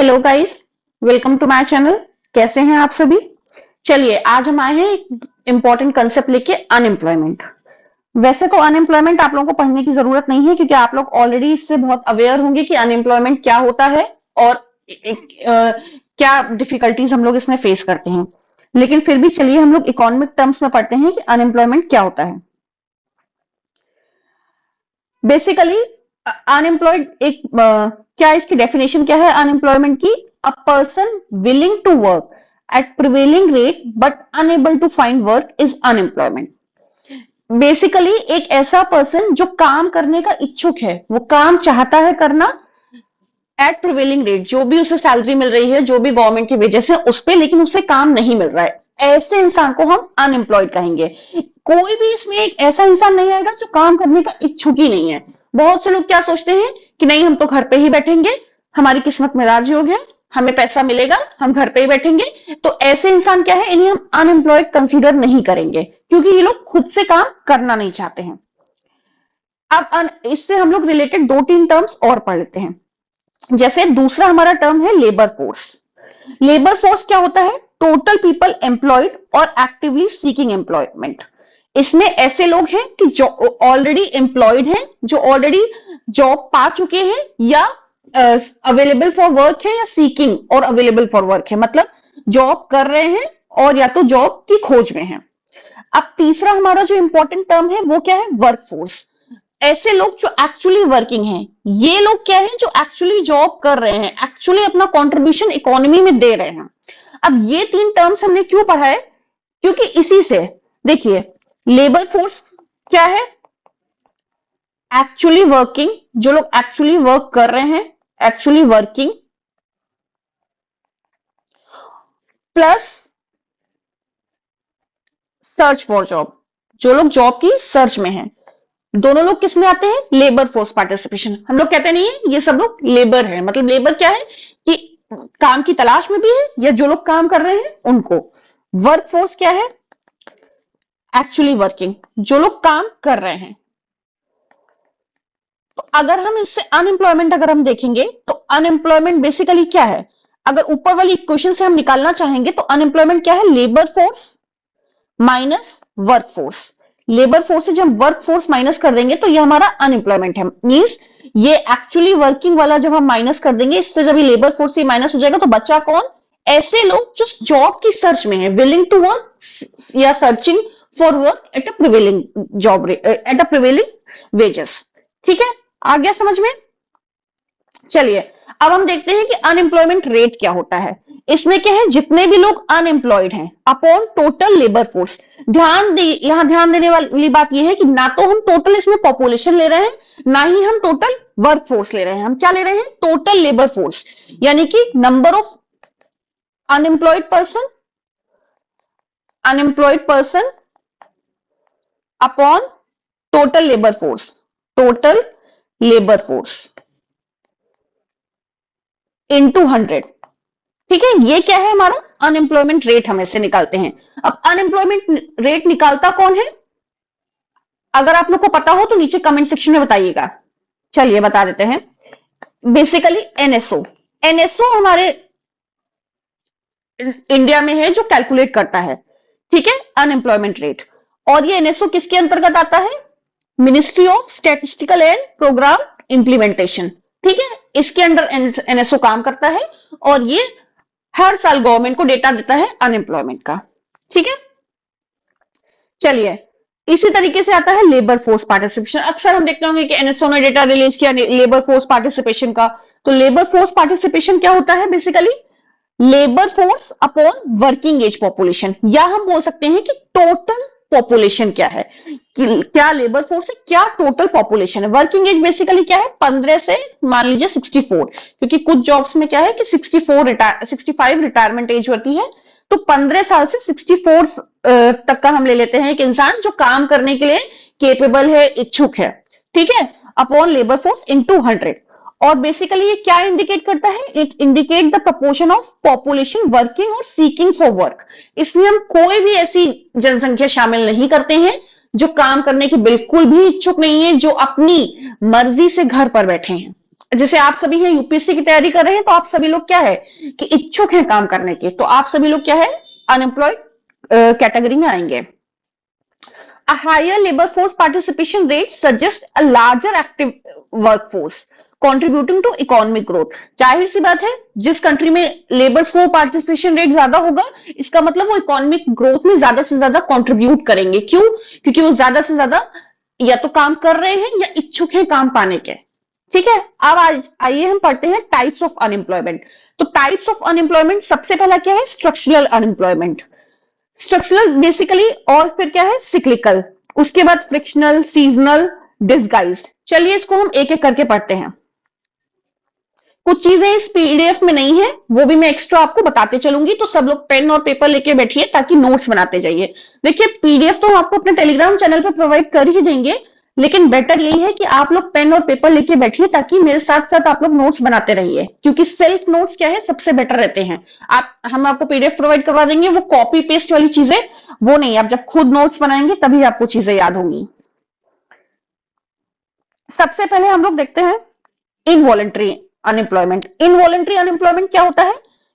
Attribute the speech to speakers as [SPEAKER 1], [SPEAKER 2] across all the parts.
[SPEAKER 1] Hello guys, welcome to my channel. कैसे हैं आप सभी? चलिए आज हम आए हैं एक इंपॉर्टेंट कंसेप्ट लेके, अनएम्प्लॉयमेंट। वैसे तो अनएम्प्लॉयमेंट आप लोगों को पढ़ने की जरूरत नहीं है क्योंकि आप लोग ऑलरेडी इससे बहुत अवेयर होंगे कि अनएम्प्लॉयमेंट क्या होता है और क्या डिफिकल्टीज हम लोग इसमें फेस करते हैं। लेकिन फिर भी चलिए हम लोग इकोनॉमिक टर्म्स में पढ़ते हैं कि अनएम्प्लॉयमेंट क्या होता है। बेसिकली अनएम्प्लॉयड क्या इसकी डेफिनेशन क्या है अनएम्प्लॉयमेंट की? A person willing to work at prevailing rate but unable to find work is unemployment. Basically एक ऐसा पर्सन जो काम करने का इच्छुक है, वो काम चाहता है करना एट प्रिवेलिंग रेट, जो भी उसे सैलरी मिल रही है, जो भी गवर्नमेंट की वजह से उस पर, लेकिन उसे काम नहीं मिल रहा है, ऐसे इंसान को हम अनएम्प्लॉयड कहेंगे। कोई भी इसमें एक ऐसा इंसान नहीं आएगा जो काम करने का इच्छुक ही नहीं है। बहुत से लोग क्या सोचते हैं कि नहीं, हम तो घर पे ही बैठेंगे, हमारी किस्मत में राजयोग है, हमें पैसा मिलेगा, हम घर पे ही बैठेंगे। तो ऐसे इंसान क्या है, इन्हें हम अनएम्प्लॉयड कंसीडर नहीं करेंगे क्योंकि ये लोग खुद से काम करना नहीं चाहते हैं। अब इससे हम लोग रिलेटेड 2-3 टर्म्स और पढ़ लेते हैं। जैसे दूसरा हमारा टर्म है लेबर फोर्स। लेबर फोर्स क्या होता है? टोटल पीपल एम्प्लॉयड और एक्टिवली सीकिंग एम्प्लॉयमेंट। इसमें ऐसे लोग हैं कि जो ऑलरेडी एम्प्लॉयड हैं, जो ऑलरेडी जॉब पा चुके हैं या अवेलेबल फॉर वर्क है, या सीकिंग और अवेलेबल फॉर वर्क है, मतलब जॉब कर रहे हैं और या तो जॉब की खोज में है। अब तीसरा हमारा जो इंपॉर्टेंट टर्म है वो क्या है? Work force. ऐसे लोग जो एक्चुअली वर्किंग हैं, ये लोग क्या है? जो एक्चुअली जॉब कर रहे हैं, एक्चुअली अपना कंट्रीब्यूशन इकोनॉमी में दे रहे हैं। अब ये 3 टर्म्स हमने क्यों पढ़ा है? क्योंकि इसी से देखिए, लेबर फोर्स क्या है? एक्चुअली वर्किंग, जो लोग एक्चुअली वर्क कर रहे हैं, actually working, plus search for job, जो लोग जॉब की सर्च में हैं। दोनों लोग किस में आते हैं? Labour force participation. हम लोग कहते नहीं है ये सब लोग लेबर है, मतलब लेबर क्या है कि काम की तलाश में भी है, या जो लोग काम कर रहे हैं उनको। वर्क फोर्स क्या है? एक्चुअली वर्किंग, जो लोग काम कर रहे हैं। तो अगर हम इससे अनएम्प्लॉयमेंट अगर हम देखेंगे तो अनएम्प्लॉयमेंट बेसिकली क्या है? अगर ऊपर वाली इक्वेशन से हम निकालना चाहेंगे तो अनएम्प्लॉयमेंट क्या है? Labour force minus work force. Labour force से जब हम वर्क फोर्स माइनस कर देंगे तो ये हमारा अनएम्प्लॉयमेंट है। मींस ये एक्चुअली वर्किंग वाला जब हम माइनस कर देंगे, इससे जब ये लेबर फोर्स से माइनस हो जाएगा तो बचा कौन? ऐसे लोग जो जॉब की सर्च में है, विलिंग टू वर्क या searching for work at a prevailing job, at a prevailing wages. ठीक है, आ गया समझ में? चलिए अब हम देखते हैं कि अनएम्प्लॉयमेंट रेट क्या होता है। इसमें क्या है? जितने भी लोग अनएम्प्लॉयड हैं अपॉन टोटल लेबर फोर्स। यहां ध्यान देने वाली बात यह है कि ना तो हम टोटल इसमें पॉपुलेशन ले रहे हैं, ना ही हम टोटल वर्क फोर्स ले रहे हैं। हम क्या ले रहे हैं? टोटल लेबर फोर्स, यानी कि number of unemployed person upon total labour force, total labour force into 100। ठीक है, ये क्या है? हमारा अनएम्प्लॉयमेंट रेट हम ऐसे निकालते हैं। अब अनएम्प्लॉयमेंट रेट निकालता कौन है? अगर आप लोग को पता हो तो नीचे कमेंट सेक्शन में बताइएगा। चलिए बता देते हैं। बेसिकली एनएसओ हमारे इंडिया में है जो कैलकुलेट करता है, ठीक है, अनएम्प्लॉयमेंट रेट। और ये एनएसओ किसके अंतर्गत आता है? Ministry of statistical and programme implementation. ठीक है, इसके अंडर एनएसओ काम करता है और ये हर साल गवर्नमेंट को डेटा देता है अनएम्प्लॉयमेंट का। ठीक है, चलिए इसी तरीके से आता है लेबर फोर्स पार्टिसिपेशन। अक्सर हम देखते होंगे कि एनएसओ ने डेटा रिलीज किया लेबर फोर्स पार्टिसिपेशन का। तो लेबर फोर्स पार्टिसिपेशन क्या होता है? Basically labour force upon working age population, या हम बोल सकते हैं कि टोटल पॉपुलेशन क्या है, क्या लेबर फोर्स है, क्या टोटल पॉपुलेशन है। वर्किंग एज बेसिकली क्या है? 15 से मान लीजिए 64, क्योंकि कुछ जॉब्स में क्या है कि 65 रिटायरमेंट एज होती है। तो 15 साल से 64 तक का हम ले लेते हैं एक इंसान जो काम करने के लिए केपेबल है, इच्छुक है। ठीक है, अपॉन लेबर फोर्स इनटू 100। और बेसिकली ये क्या इंडिकेट करता है? It indicate the proportion of population working और सीकिंग फॉर वर्क। इसमें हम कोई भी ऐसी जनसंख्या शामिल नहीं करते हैं जो काम करने की बिल्कुल भी इच्छुक नहीं है, जो अपनी मर्जी से घर पर बैठे हैं। जैसे आप सभी हैं यूपीएससी की तैयारी कर रहे हैं, तो आप सभी लोग क्या है कि इच्छुक हैं काम करने के, तो आप सभी लोग क्या है अनएम्प्लॉयड कैटेगरी में आएंगे। A higher labor force participation rate suggests a larger active workforce contributing to economic growth। जाहिर सी बात है, जिस कंट्री में लेबर फोर्स पार्टिसिपेशन रेट ज्यादा होगा, इसका मतलब वो इकोनॉमिक ग्रोथ में ज्यादा से ज्यादा कंट्रीब्यूट करेंगे। क्यों? क्योंकि वो ज्यादा से ज्यादा या तो काम कर रहे हैं या इच्छुक हैं काम पाने के। ठीक है, अब आज आइए हम पढ़ते हैं टाइप्स ऑफ अनएम्प्लॉयमेंट। तो टाइप्स ऑफ अनएम्प्लॉयमेंट सबसे पहला क्या है? Structural unemployment. स्ट्रक्चरल बेसिकली, और फिर क्या है? सिक्लिकल, उसके बाद फ्रिक्शनल, सीजनल, डिसगाइज्ड। चलिए इसको हम एक एक करके पढ़ते हैं। कुछ चीजें इस पीडीएफ में नहीं है, वो भी मैं एक्स्ट्रा आपको बताते चलूंगी, तो सब लोग पेन और पेपर लेके बैठिए ताकि नोट्स बनाते जाइए। देखिए पीडीएफ तो हम आपको अपने टेलीग्राम चैनल पर प्रोवाइड कर ही देंगे, लेकिन बेटर यही है कि आप लोग पेन और पेपर लेके बैठिए ताकि मेरे साथ साथ आप लोग नोट्स बनाते रहिए, क्योंकि सेल्फ नोट्स क्या है सबसे बेटर रहते हैं। हम आपको पीडीएफ प्रोवाइड करवा देंगे, वो कॉपी पेस्ट वाली चीजें वो नहीं, आप जब खुद नोट्स बनाएंगे तभी आपको चीजें याद होंगी। सबसे पहले हम लोग देखते हैं इनवॉलंटरी अनएम्प्लॉयमेंट। इनवॉलंटरी अनएम्प्लॉयमेंट क्या होता है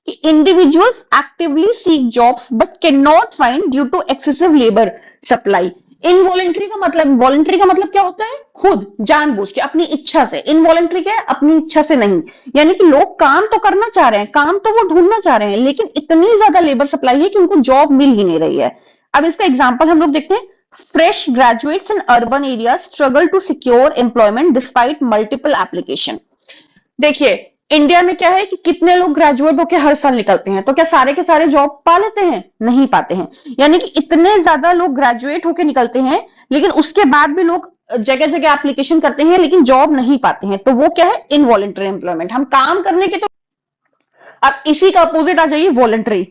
[SPEAKER 1] कि individuals actively seek jobs but can not find due to excessive labour supply. Involuntary का मतलब, वॉलंटरी का मतलब क्या होता है? खुद जानबूझ के अपनी इच्छा से। इनवॉलंटरी क्या है? अपनी इच्छा से नहीं, यानी कि लोग काम तो करना चाह रहे हैं, काम तो वो ढूंढना चाह रहे हैं, लेकिन इतनी ज्यादा लेबर सप्लाई है कि उनको जॉब मिल ही नहीं रही है। अब इसका एग्जाम्पल हम लोग देखते हैं। Fresh graduates in urban area struggle to secure employment despite multiple application. देखिए इंडिया में क्या है कि कितने लोग ग्रेजुएट होकर हर साल निकलते हैं, तो क्या सारे के सारे जॉब पा लेते हैं? नहीं पाते हैं। यानी कि इतने ज्यादा लोग ग्रेजुएट होकर निकलते हैं, लेकिन उसके बाद भी लोग जगह जगह एप्लीकेशन करते हैं लेकिन जॉब नहीं पाते हैं, तो वो क्या है? Involuntary employment. हम काम करने के तो, अब इसी का अपोजिट आ जाइए voluntary.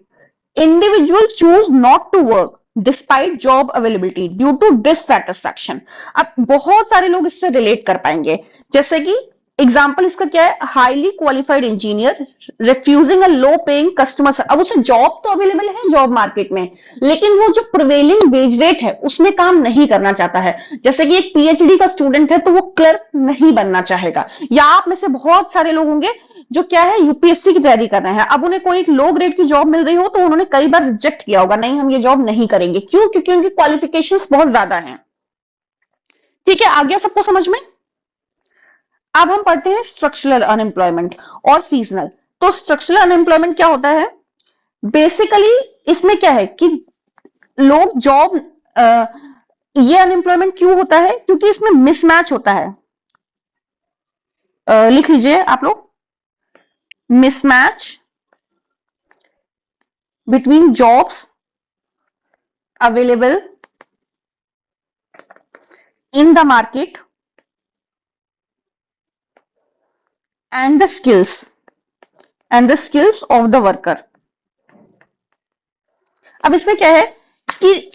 [SPEAKER 1] Individual choose not to work despite job availability due to dissatisfaction. अब बहुत सारे लोग इससे रिलेट कर पाएंगे, जैसे कि एग्जाम्पल इसका क्या है? हाईली क्वालिफाइड इंजीनियर रिफ्यूजिंग अ लो पेइंग कस्टमर। अब उसे जॉब तो अवेलेबल है जॉब मार्केट में, लेकिन वो जो प्रिवेलिंग वेज रेट है उसमें काम नहीं करना चाहता है। जैसे कि एक पीएचडी का स्टूडेंट है तो वो क्लर्क नहीं बनना चाहेगा, या आप में से बहुत सारे लोग होंगे जो क्या है यूपीएससी की तैयारी कर रहे हैं। अब उन्हें कोई एक लो ग्रेड की जॉब मिल रही हो तो उन्होंने कई बार रिजेक्ट किया होगा, नहीं हम ये जॉब नहीं करेंगे। क्यों? क्योंकि उनकी क्वालिफिकेशंस बहुत ज्यादा हैं। ठीक है, आ गया सबको समझ में? अब हम पढ़ते हैं स्ट्रक्चरल अनएम्प्लॉयमेंट और सीजनल। तो स्ट्रक्चरल अनएम्प्लॉयमेंट क्या होता है? बेसिकली इसमें क्या है कि लोग जॉब, ये अनएम्प्लॉयमेंट क्यों होता है? क्योंकि इसमें मिसमैच होता है। लिख लीजिए आप लोग, mismatch between jobs available in the market and the skills of the worker। अब इसमें क्या है कि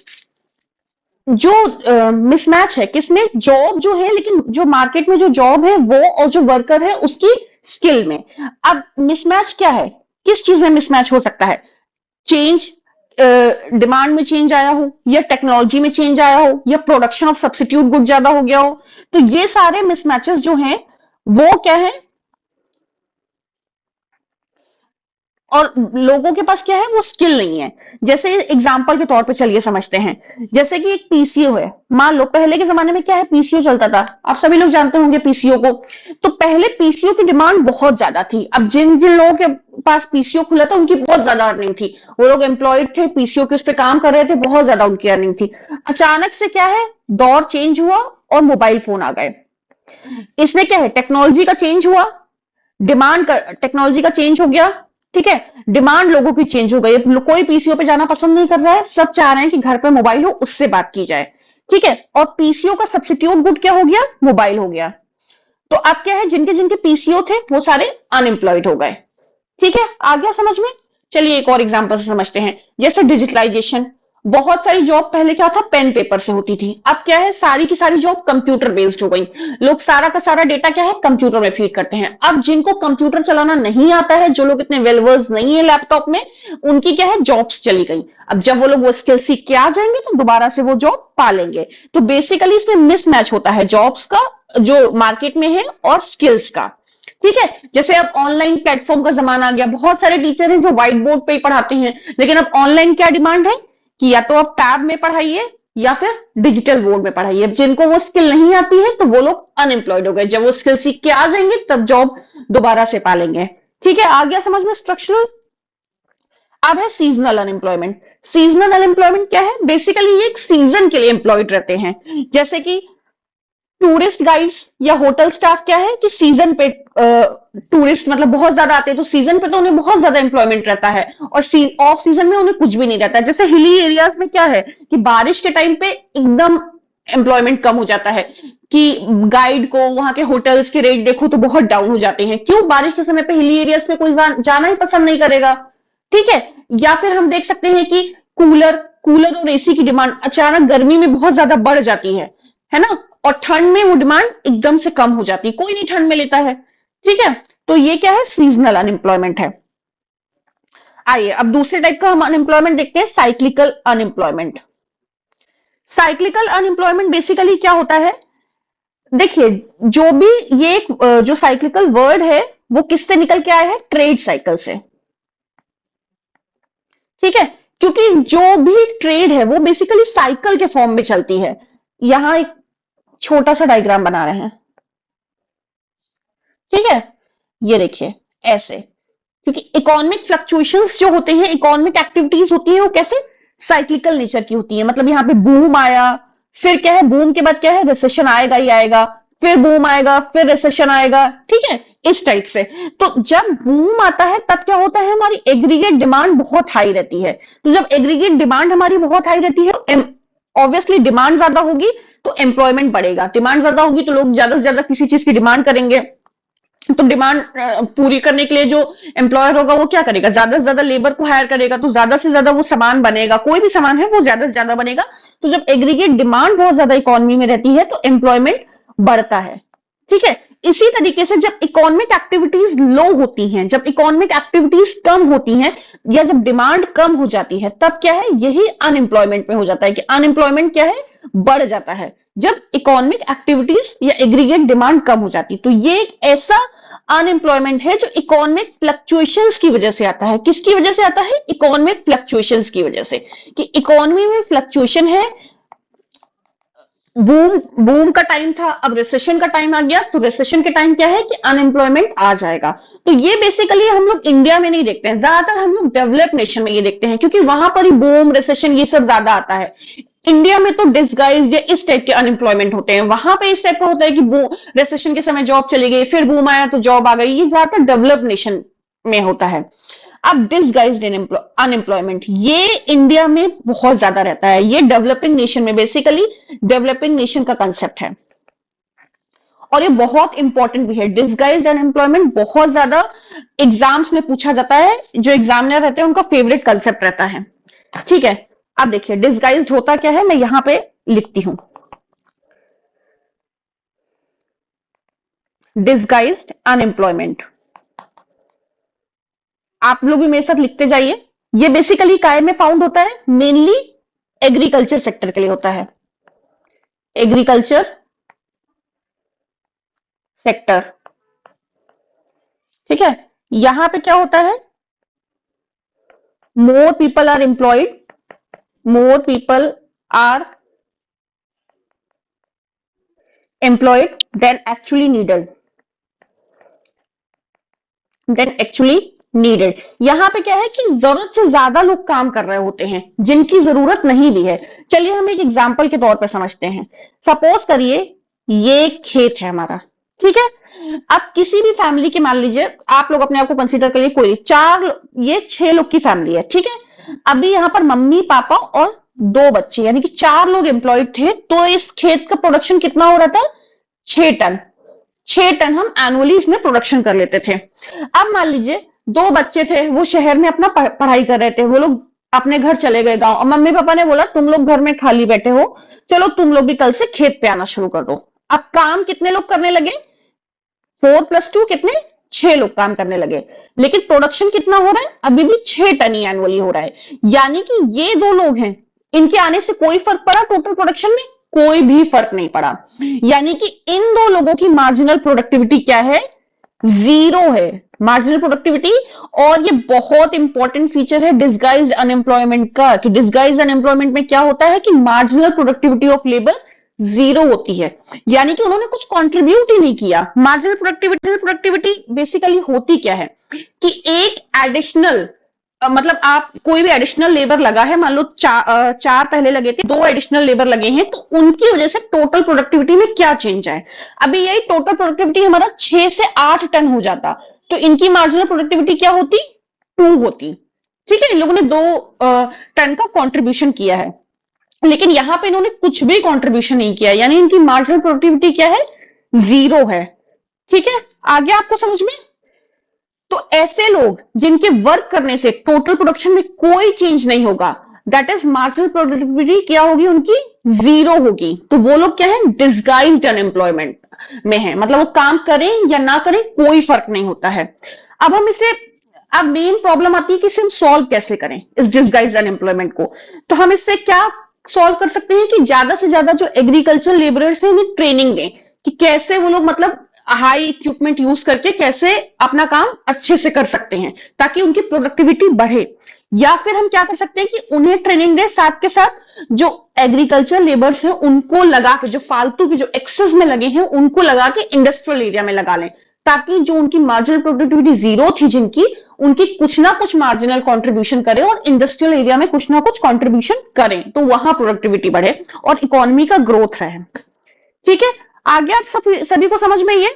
[SPEAKER 1] जो मिसमैच है किसमें? जॉब जो है, लेकिन जो मार्केट में जो जॉब है वो और जो वर्कर है उसकी स्किल में। अब मिसमैच क्या है? किस चीज में मिसमैच हो सकता है? चेंज, डिमांड में चेंज आया हो, या टेक्नोलॉजी में चेंज आया हो, या प्रोडक्शन ऑफ सब्स्टिट्यूट गुड ज्यादा हो गया हो। तो ये सारे मिसमैचेस जो हैं वो क्या है? और लोगों के पास क्या है? वो स्किल नहीं है। जैसे एग्जांपल के तौर पे चलिए समझते हैं, जैसे कि एक पीसीओ है। मान लो पहले के जमाने में क्या है? पीसीओ चलता था, आप सभी लोग जानते होंगे पीसीओ को। तो पहले पीसीओ की डिमांड बहुत ज्यादा थी। अब जिन जिन लोगों के पास पीसीओ खुला था उनकी बहुत ज्यादा अर्निंग थी, वो लोग एम्प्लॉयड थे, पीसीओ के उस पर काम कर रहे थे, बहुत ज्यादा उनकी अर्निंग थी। अचानक से क्या है? दौर चेंज हुआ और मोबाइल फोन आ गए। इसमें क्या है? टेक्नोलॉजी का चेंज हुआ, डिमांड का, टेक्नोलॉजी का चेंज हो गया। ठीक है, डिमांड लोगों की चेंज हो गई। कोई पीसीओ पे जाना पसंद नहीं कर रहा है, सब चाह रहे हैं कि घर पे मोबाइल हो, उससे बात की जाए। ठीक है, और पीसीओ का सब्स्टिट्यूट गुड क्या हो गया? मोबाइल हो गया। तो अब क्या है? जिनके जिनके पीसीओ थे वो सारे अनएम्प्लॉयड हो गए। ठीक है, आ गया समझ में? चलिए एक और एग्जांपल से समझते हैं, जैसे डिजिटलाइजेशन। बहुत सारी जॉब पहले क्या था? पेन पेपर से होती थी। अब क्या है? सारी की सारी जॉब कंप्यूटर बेस्ड हो गई। लोग सारा का सारा डेटा क्या है? कंप्यूटर में फीड करते हैं। अब जिनको कंप्यूटर चलाना नहीं आता है, जो लोग इतने वेलवर्स नहीं है लैपटॉप में, उनकी क्या है? जॉब्स चली गई। अब जब वो लोग वो स्किल सीख के आ जाएंगे तो दोबारा से वो जॉब पा लेंगे। तो बेसिकली इसमें मिसमैच होता है जॉब्स का जो मार्केट में है और स्किल्स का। ठीक है, जैसे अब ऑनलाइन प्लेटफॉर्म का जमाना आ गया, बहुत सारे टीचर हैं जो व्हाइट बोर्ड पे ही पढ़ाते हैं, लेकिन अब ऑनलाइन क्या डिमांड है कि या तो आप टैब में पढ़ाइए या फिर डिजिटल बोर्ड में पढ़ाइए। जिनको वो स्किल नहीं आती है तो वो लोग अनएम्प्लॉयड हो गए, जब वो स्किल सीख के आ जाएंगे तब जॉब दोबारा से पालेंगे। ठीक है, आ गया समझ में स्ट्रक्चरल। अब है सीजनल अनएम्प्लॉयमेंट। सीजनल अनएम्प्लॉयमेंट क्या है? बेसिकली ये एक सीजन के लिए एम्प्लॉयड रहते हैं, जैसे कि टूरिस्ट गाइड्स या होटल स्टाफ क्या है कि सीजन पे टूरिस्ट मतलब बहुत ज्यादा आते हैं, तो सीजन पे तो उन्हें बहुत ज्यादा एम्प्लॉयमेंट रहता है, और ऑफ सीजन में उन्हें कुछ भी नहीं रहता है। जैसे हिली एरियाज में क्या है कि बारिश के टाइम पे एकदम एम्प्लॉयमेंट कम हो जाता है, कि गाइड को वहां के होटल्स के रेट देखो तो बहुत डाउन हो जाते हैं। क्यों? बारिश के समय पे हिली एरियाज में कोई जाना ही पसंद नहीं करेगा। ठीक है, या फिर हम देख सकते हैं कि कूलर कूलर और एसी की डिमांड अचानक गर्मी में बहुत ज्यादा बढ़ जाती है ना, और ठंड में वो डिमांड एकदम से कम हो जाती है, कोई नहीं ठंड में लेता है। ठीक है, तो ये क्या है? सीजनल अनएम्प्लॉयमेंट है। आइए अब दूसरे टाइप का हम अनएम्प्लॉयमेंट देखते हैं, cyclical unemployment. Cyclical unemployment basically क्या होता है? देखिए, जो भी ये जो साइक्लिकल वर्ड है वो किससे निकल के आया है? ट्रेड साइकिल से। ठीक है, क्योंकि जो भी ट्रेड है वो बेसिकली साइकिल के फॉर्म में चलती है। यहां एक छोटा सा डायग्राम बना रहे हैं, ठीक है, ये देखिए ऐसे, क्योंकि इकोनॉमिक फ्लक्चुएशंस जो होते हैं, इकोनॉमिक एक्टिविटीज होती है, वो कैसे? साइक्लिकल नेचर की होती है। मतलब यहाँ पे बूम आया, फिर क्या है, बूम के बाद क्या है, रिसेशन आएगा ही आएगा, फिर बूम आएगा, फिर रिसेशन आएगा। ठीक है, इस टाइप से। तो जब बूम आता है तब क्या होता है, हमारी एग्रीगेट डिमांड बहुत हाई रहती है। तो जब एग्रीगेट डिमांड हमारी बहुत हाई रहती है, ऑब्वियसली डिमांड ज्यादा होगी तो एम्प्लॉयमेंट बढ़ेगा। डिमांड ज्यादा होगी तो लोग ज्यादा से ज्यादा किसी चीज की डिमांड करेंगे, तो डिमांड पूरी करने के लिए जो एम्प्लॉयर होगा वो क्या करेगा? ज्यादा से ज्यादा लेबर को हायर करेगा, तो ज्यादा से ज्यादा वो सामान बनेगा, कोई भी सामान है वो ज्यादा से ज्यादा बनेगा। तो जब एग्रीगेट डिमांड बहुत ज्यादा इकोनॉमी में रहती है तो एम्प्लॉयमेंट बढ़ता है। ठीक है, इसी तरीके से जब इकोनॉमिक एक्टिविटीज लो होती हैं, जब इकोनॉमिक एक्टिविटीज कम होती हैं, या जब डिमांड कम हो जाती है, तब क्या है, यही अनएम्प्लॉयमेंट में हो जाता है कि अनएम्प्लॉयमेंट क्या है? बढ़ जाता है, जब इकोनॉमिक एक्टिविटीज या एग्रीगेट डिमांड कम हो जाती। तो ये एक ऐसा अनएम्प्लॉयमेंट है जो इकोनॉमिक फ्लक्चुएशंस की वजह से आता है। किसकी वजह से आता है? इकोनॉमिक फ्लक्चुएशंस की वजह से, कि इकोनॉमी में फ्लक्चुएशन है, बूम का टाइम था, अब रिसेशन का टाइम आ गया, तो रिसेशन के टाइम क्या है कि अनएम्प्लॉयमेंट आ जाएगा। तो ये बेसिकली हम लोग इंडिया में नहीं देखते हैं, ज्यादातर हम लोग डेवलप्ड नेशन में ये देखते हैं, क्योंकि वहां पर ही बूम रिसेशन ये सब ज्यादा आता है। इंडिया में तो डिस्गाइज या इस टाइप के अनएम्प्लॉयमेंट होते हैं, वहां पे इस टाइप का होता है कि रिसेशन के समय जॉब चली गई, फिर बूम आया तो जॉब आ गई। ये ज्यादातर डेवलप्ड नेशन में होता है। अब डिसगाइज्ड अनएम्प्लॉयमेंट ये इंडिया में बहुत ज्यादा रहता है, ये डेवलपिंग नेशन में, बेसिकली डेवलपिंग नेशन का कंसेप्ट है, और ये बहुत इंपॉर्टेंट भी है। डिसगाइज्ड अनएम्प्लॉयमेंट बहुत ज्यादा एग्जाम्स में पूछा जाता है, जो एग्जामिनर रहते हैं उनका फेवरेट कंसेप्ट रहता है। ठीक है, अब देखिए डिसगाइज्ड होता क्या है, मैं यहां पे लिखती हूं, डिसगाइज्ड अनएम्प्लॉयमेंट। आप लोग भी मेरे साथ लिखते जाइए। ये बेसिकली काय में फाउंड होता है? मेनली एग्रीकल्चर सेक्टर के लिए होता है, एग्रीकल्चर सेक्टर। ठीक है, यहां पे क्या होता है? More people are employed, more people are employed than actually needed. यहां पे क्या है कि जरूरत से ज्यादा लोग काम कर रहे होते हैं जिनकी जरूरत नहीं भी है। चलिए हम एक एग्जांपल के तौर पर समझते हैं। सपोज करिए ये खेत है हमारा, ठीक है। अब किसी भी फैमिली के, मान लीजिए आप लोग अपने आप को कंसीडर करिए, कोई ये 6 लोग की फैमिली है, ठीक है। अभी यहां पर मम्मी पापा और 2 बच्चे, यानी कि 4 लोग एम्प्लॉयड थे। तो इस खेत का प्रोडक्शन कितना हो रहा था? 6 टन। 6 टन हम एनुअली इसमें प्रोडक्शन कर लेते थे। अब मान लीजिए 2 बच्चे थे, वो शहर में अपना पढ़ाई कर रहे थे, वो लोग अपने घर चले गए गांव, और मम्मी पापा ने बोला तुम लोग घर में खाली बैठे हो, चलो तुम लोग भी कल से खेत पे आना शुरू कर दो। अब काम कितने लोग करने लगे? 4 + 2 कितने? 6 लोग काम करने लगे। लेकिन प्रोडक्शन कितना हो रहा है? अभी भी 6 टन ही एनुअली हो रहा है। यानी कि ये 2 लोग हैं, इनके आने से कोई फर्क पड़ा टोटल प्रोडक्शन में? कोई भी फर्क नहीं पड़ा। यानी कि इन 2 लोगों की मार्जिनल प्रोडक्टिविटी क्या है? जीरो है मार्जिनल प्रोडक्टिविटी। और ये बहुत इंपॉर्टेंट फीचर है डिस्गाइज्ड अनएम्प्लॉयमेंट का, कि डिस्गाइज्ड अनएम्प्लॉयमेंट में क्या होता है कि marginal productivity of labour zero होती है, यानी कि उन्होंने कुछ कंट्रीब्यूट ही नहीं किया। मार्जिनल प्रोडक्टिविटी बेसिकली होती क्या है कि एक एडिशनल मतलब आप कोई भी एडिशनल लेबर लगा है, मान लो चार पहले लगे थे, दो एडिशनल लेबर लगे हैं, तो उनकी वजह से टोटल प्रोडक्टिविटी में क्या चेंज आए। अभी यही टोटल प्रोडक्टिविटी हमारा 6 से 8 टन हो जाता, तो इनकी मार्जिनल प्रोडक्टिविटी क्या होती, 2 होती। ठीक है, इन लोगों ने 2 टन का कंट्रीब्यूशन किया है, लेकिन यहां पे इन्होंने कुछ भी कंट्रीब्यूशन नहीं किया, यानी इनकी मार्जिनल प्रोडक्टिविटी क्या है, जीरो है। ठीक है, आगे आपको समझ में। तो ऐसे लोग जिनके वर्क करने से टोटल प्रोडक्शन में कोई चेंज नहीं होगा, दैट इज मार्जिनल प्रोडक्टिविटी क्या होगी उनकी, जीरो होगी। तो वो लोग क्या है, डिस्गाइज्ड अनएम्प्लॉयमेंट में है, मतलब वो काम करें या ना करें कोई फर्क नहीं होता है। अब हम इसे, अब मेन प्रॉब्लम आती है कि इसे हम सॉल्व कैसे करें इस डिस्गाइज्ड अनएम्प्लॉयमेंट को। तो हम इससे क्या सॉल्व कर सकते हैं कि ज्यादा से ज्यादा जो एग्रीकल्चर लेबरर्स हैं उन्हें ट्रेनिंग दें कि कैसे वो लोग मतलब हाई इक्विपमेंट यूज करके कैसे अपना काम अच्छे से कर सकते हैं ताकि उनकी प्रोडक्टिविटी बढ़े। या फिर हम क्या कर सकते हैं कि उन्हें ट्रेनिंग दें, साथ के साथ जो एग्रीकल्चर लेबर्स हैं उनको लगा के, जो फालतू की जो एक्सेस में लगे हैं उनको लगा के इंडस्ट्रियल एरिया में लगा लें, ताकि जो उनकी मार्जिनल प्रोडक्टिविटी जीरो थी जिनकी, उनकी कुछ ना कुछ मार्जिनल कंट्रीब्यूशन करें और इंडस्ट्रियल एरिया में कुछ ना कुछ कंट्रीब्यूशन करें, तो वहां प्रोडक्टिविटी बढ़े और इकोनॉमी का ग्रोथ रहे। ठीक है, आगे आप सभी को समझ में ये।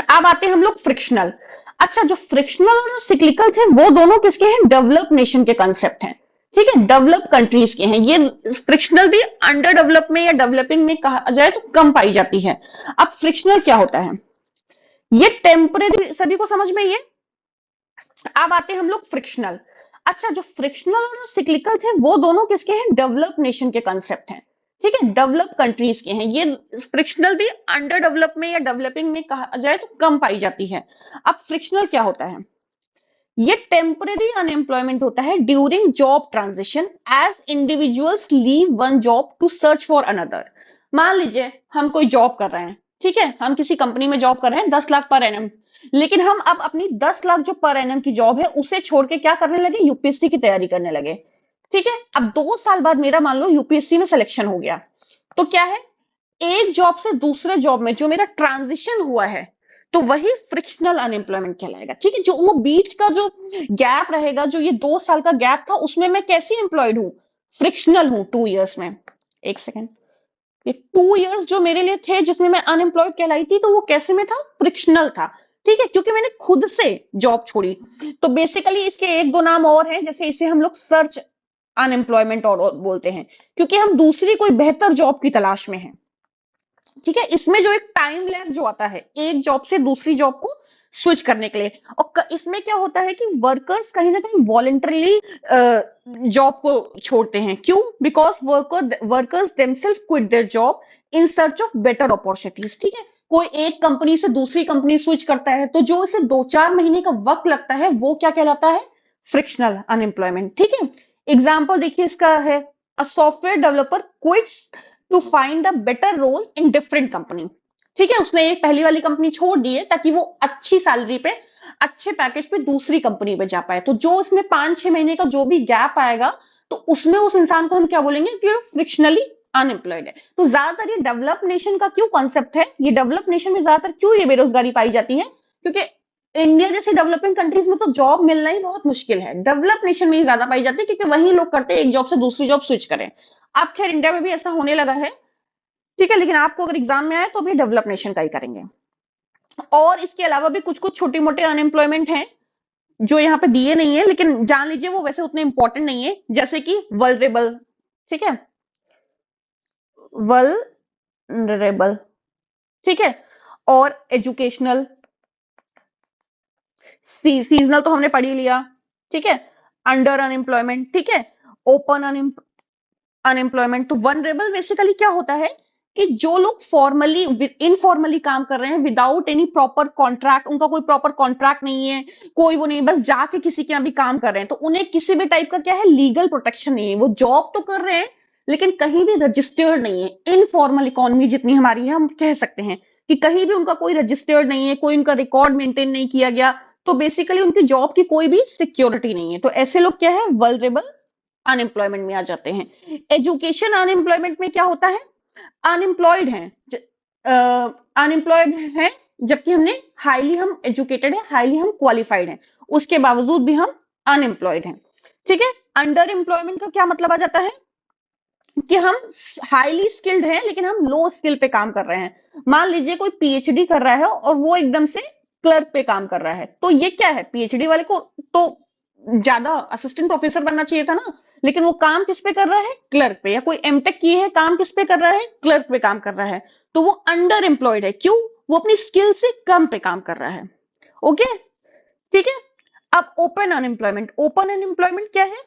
[SPEAKER 1] अब आते हैं हम लोग फ्रिक्शनल। अच्छा, जो फ्रिक्शनल और जो सिक्लिकल थे वो दोनों किसके हैं, डेवलप नेशन के कंसेप्ट हैं। ठीक है, डेवलप कंट्रीज के हैं। ये फ्रिक्शनल भी अंडर डेवलप में या डेवलपिंग में कहा जाए तो कम पाई जाती है। अब फ्रिक्शनल क्या होता है, ये टेम्परेरी, सभी को समझ में ये। अब आते हैं हम लोग फ्रिक्शनल। अच्छा, जो फ्रिक्शनल और जो सिक्लिकल थे वो दोनों किसके हैं, डेवलप नेशन के कंसेप्ट हैं। ठीक है, डेवलप कंट्रीज के हैं। ये फ्रिक्शनल भी अंडर डेवलप में या डेवलपिंग में कहा जाए तो कम पाई जाती है। अब फ्रिक्शनल क्या होता है, ये टेम्परेरी अनएम्प्लॉयमेंट होता है during job transition as individuals leave one job to search for another. मान लीजिए हम कोई जॉब कर रहे हैं, ठीक है, हम किसी कंपनी में जॉब कर रहे हैं 10 लाख पर एनम, लेकिन हम अब अपनी 10 लाख जो पर एनम की जॉब है उसे छोड़ के क्या करने लगे, यूपीएससी की तैयारी करने लगे। ठीक है, अब 2 साल बाद मेरा मान लो यूपीएससी में सिलेक्शन हो गया, तो क्या है, एक जॉब से दूसरे जॉब में जो मेरा ट्रांजिशन हुआ है, तो वही फ्रिक्शनल अनएम्प्लॉयमेंट कहलाएगा। ठीक है, जो वो बीच का जो गैप रहेगा, जो ये 2 साल का गैप था, उसमें मैं कैसी एम्प्लॉयड हूं, फ्रिक्शनल हूं 2 इयर्स में। एक सेकेंड, ये 2 इयर्स जो मेरे लिए थे जिसमें मैं अनएम्प्लॉयड कहलाई थी, तो वो कैसे में था, फ्रिक्शनल था। ठीक है, क्योंकि मैंने खुद से जॉब छोड़ी। तो बेसिकली इसके एक दो नाम और हैं, जैसे इसे हम लोग सर्च अनएम्प्लॉयमेंट और बोलते हैं, क्योंकि हम दूसरी कोई बेहतर जॉब की तलाश में हैं। ठीक है, इसमें जो एक टाइम लैग जो आता है एक जॉब से दूसरी जॉब को स्विच करने के लिए, और इसमें क्या होता है कि वर्कर्स कहीं ना कहीं वॉलंटरली जॉब को छोड़ते हैं। क्यों, because workers themselves quit their job in search of better opportunities. ठीक है, कोई एक कंपनी से दूसरी कंपनी स्विच करता है, तो जो इसे 2-4 महीने का वक्त लगता है वो क्या कहलाता है, फ्रिक्शनल अनएम्प्लॉयमेंट। ठीक है, एग्जाम्पल देखिए इसका है, a software developer quits to find the better role in different company. ठीक है, उसने एक पहली वाली कंपनी छोड़ दी है ताकि वो अच्छी सैलरी पे, अच्छे पैकेज पे दूसरी कंपनी पे जा पाए। तो जो इसमें 5-6 महीने का जो भी गैप आएगा, तो उसमें उस इंसान को हम क्या बोलेंगे कि फ्रिक्शनली अनएम्प्लॉयड है। तो ज्यादातर ये डेवलप नेशन का क्यों कॉन्सेप्ट है, ये डेवलप नेशन में ज्यादातर क्यों ये बेरोजगारी पाई जाती है, क्योंकि इंडिया जैसे डेवलपिंग कंट्रीज में तो जॉब मिलना ही बहुत मुश्किल है, डेवलप नेशन में ही ज्यादा पाई जाती है, क्योंकि वही लोग करते हैं एक जॉब से दूसरी जॉब स्विच करें। अब खैर इंडिया में भी ऐसा होने लगा है। ठीक है, लेकिन आपको अगर एग्जाम में आए तो भी डेवलप नेशन का ही करेंगे। और इसके अलावा भी कुछ कुछ छोटे मोटे अनएम्प्लॉयमेंट हैं जो यहाँ पे दिए नहीं है, लेकिन जान लीजिए वो वैसे उतने इंपॉर्टेंट नहीं है, जैसे कि वल्नरेबल। ठीक है, वल्नरेबल, ठीक है, और एजुकेशनल, सीजनल तो हमने पढ़ ही लिया। ठीक है, अंडर अनएम्प्लॉयमेंट, ठीक है, ओपन अनएम्प्लॉयमेंट। तो वनरेबल बेसिकली क्या होता है कि जो लोग फॉर्मली इनफॉर्मली काम कर रहे हैं विदाउट एनी प्रॉपर कॉन्ट्रैक्ट, उनका कोई प्रॉपर कॉन्ट्रैक्ट नहीं है, कोई वो नहीं, बस जाके किसी के यहाँ भी काम कर रहे हैं, तो उन्हें किसी भी टाइप का क्या है, लीगल प्रोटेक्शन नहीं है। वो जॉब तो कर रहे हैं लेकिन कहीं भी रजिस्टर्ड नहीं है, इनफॉर्मल इकोनॉमी जितनी हमारी है हम कह सकते हैं। कि कहीं भी उनका कोई रजिस्टर्ड नहीं है, कोई उनका रिकॉर्ड मेंटेन नहीं किया गया, तो बेसिकली उनकी जॉब की कोई भी सिक्योरिटी नहीं है। तो ऐसे लोग क्या है, वल्नरेबल अनएम्प्लॉयमेंट में आ जाते हैं। एजुकेशन अनएम्प्लॉयमेंट में क्या होता है, अनएम्प्लॉयड है, अनएम्प्लॉयड है जबकि हमने हाईली हम एजुकेटेड है, हाईली हम क्वालिफाइड हैं, उसके बावजूद भी हम अनएम्प्लॉयड हैं। ठीक है। अंडर एम्प्लॉयमेंट का क्या मतलब आ जाता है कि हम हाईली स्किल्ड हैं लेकिन हम लो स्किल पे काम कर रहे हैं। मान लीजिए कोई पीएचडी कर रहा है और वो एकदम से क्लर्क पे काम कर रहा है, तो ये क्या है, पीएचडी वाले को तो ज्यादा असिस्टेंट प्रोफेसर बनना चाहिए था ना, लेकिन वो काम किस पे कर रहा है, क्लर्क पे। या कोई एमटेक किए है, काम किस पे कर रहा है, क्लर्क पे काम कर रहा है, तो वो अंडर एम्प्लॉयड है। क्यों, वो अपनी स्किल से कम पे काम कर रहा है। ओके, ठीक है। अब ओपन अनएम्प्लॉयमेंट, ओपन अनएम्प्लॉयमेंट क्या है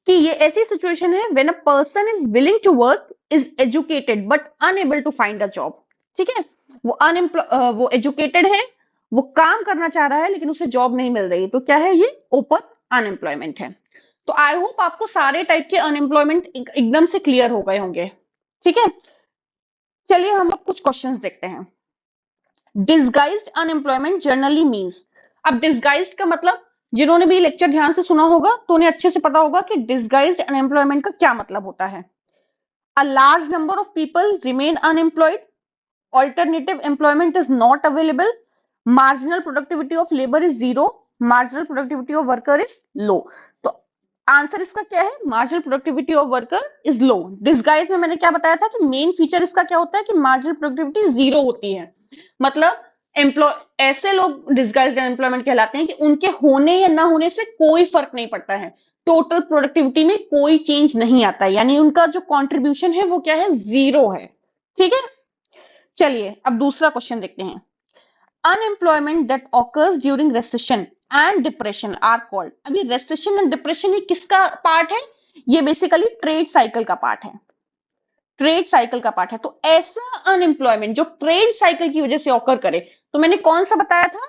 [SPEAKER 1] कि ये ऐसी सिचुएशन है when a person is willing to work, is educated but unable to find a job. ठीक है, वो एजुकेटेड है, वो काम करना चाह रहा है लेकिन उसे जॉब नहीं मिल रही, तो क्या है, ये ओपन अनएम्प्लॉयमेंट है। तो आई होप आपको सारे टाइप के अनएम्प्लॉयमेंट एकदम से क्लियर हो गए होंगे। ठीक है, चलिए हम लोग कुछ क्वेश्चंस देखते हैं। डिसगाइज्ड अनएम्प्लॉयमेंट जनरली मीन्स, अब डिसगाइज्ड का मतलब, जिन्होंने भी लेक्चर ध्यान से सुना होगा तो उन्हें अच्छे से पता होगा कि डिसगाइज्ड अनएम्प्लॉयमेंट का क्या मतलब होता है। A large number of people remain unemployed, alternative employment is not available, marginal productivity of labor is zero, marginal productivity of worker is low। तो आंसर इसका क्या है, marginal productivity of worker is low. Disguise में मैंने क्या बताया था कि मेन फीचर इसका क्या होता है कि मार्जिनल प्रोडक्टिविटी जीरो होती है। मतलब एम्प्लॉय, ऐसे लोग डिसगाइज्ड अनएम्प्लॉयमेंट कहलाते हैं कि उनके होने या ना होने से कोई फर्क नहीं पड़ता है, टोटल प्रोडक्टिविटी में कोई चेंज नहीं आता है, यानी उनका जो कंट्रीब्यूशन है वो क्या है, जीरो है। ठीक है, चलिए अब दूसरा क्वेश्चन देखते हैं। Unemployment that occurs during recession and depression are called. अभी रेसेशन एंड डिप्रेशन ये किसका पार्ट है, ये बेसिकली ट्रेड साइकिल का पार्ट है, ट्रेड साइकिल का पार्ट है। तो ऐसा अनएम्प्लॉयमेंट जो ट्रेड साइकिल की वजह से ऑकर करे, तो मैंने कौन सा बताया था,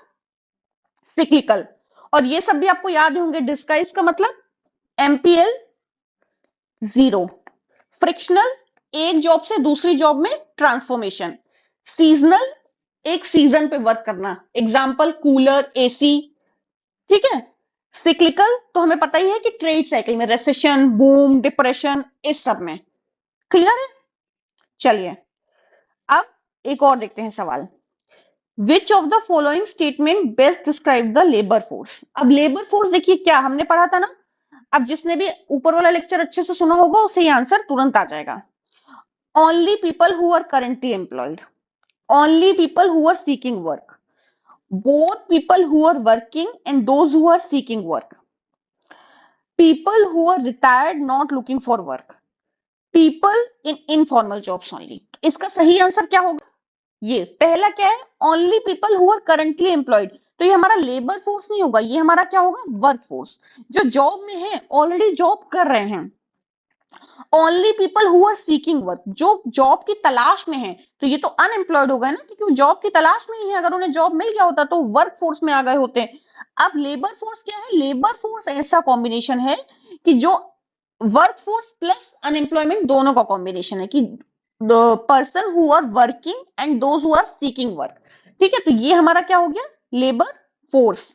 [SPEAKER 1] सिक्लिकल। और ये सब भी आपको याद होंगे, डिस्गाइज का मतलब एमपीएल जीरो, फ्रिक्शनल एक जॉब से दूसरी जॉब में ट्रांसफॉर्मेशन, सीजनल एक सीजन पे वर्क करना, एग्जाम्पल कूलर, एसी। ठीक है, सिक्लिकल तो हमें पता ही है कि ट्रेड साइकिल में रेसेशन, बूम, डिप्रेशन, इस सब में। क्लियर है, चलिए अब एक और देखते हैं सवाल। Which of the following statement best describe the labour force. अब लेबर फोर्स देखिए क्या हमने पढ़ा था ना, अब जिसने भी ऊपर वाला लेक्चर अच्छे से सुना होगा उसे ये आंसर तुरंत आ जाएगा। Only people who are currently employed, only people who are seeking work, both people who are working and those who are seeking work, people who are retired not looking for work, people in informal jobs only। इसका सही answer क्या होगा, ये पहला क्या है, only people who are currently employed। तो ये हमारा लेबर फोर्स नहीं होगा, ये हमारा क्या होगा, वर्क फोर्स, जो जॉब में है, ऑलरेडी जॉब कर रहे हैं। Only people who are seeking work, जो जॉब की तलाश में है, तो ये तो अनएम्प्लॉयड हो गए ना, क्योंकि वो जॉब की तलाश में ही है, अगर उन्हें जॉब मिल गया होता तो वर्क फोर्स में आ गए होते। अब लेबर फोर्स क्या है, लेबर फोर्स ऐसा कॉम्बिनेशन है कि जो वर्क फोर्स प्लस अनएम्प्लॉयमेंट दोनों का कॉम्बिनेशन है, कि person who are working and those who are seeking work. ठीक है, तो ये हमारा क्या हो गया, labour force.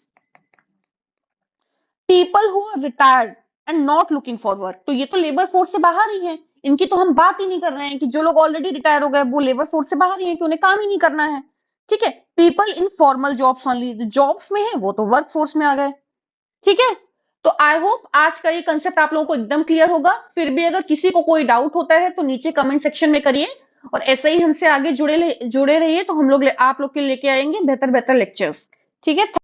[SPEAKER 1] People who are retired and not looking for work, तो ये तो लेबर फोर्स से बाहर ही है, इनकी तो हम बात ही नहीं कर रहे हैं, कि जो लोग ऑलरेडी रिटायर हो गए वो लेबर फोर्स से बाहर ही है, कि उन्हें काम ही नहीं करना है। ठीक है, people in formal jobs only, jobs में है वो तो वर्क फोर्स में आ गए। ठीक है, तो आई होप आज का ये कंसेप्ट आप लोगों को एकदम क्लियर होगा। फिर भी अगर किसी को कोई डाउट होता है तो नीचे कमेंट सेक्शन में करिए, और ऐसे ही हमसे आगे जुड़े रहिए, तो हम लोग आप लोग के लेके आएंगे बेहतर बेहतर लेक्चर्स। ठीक है।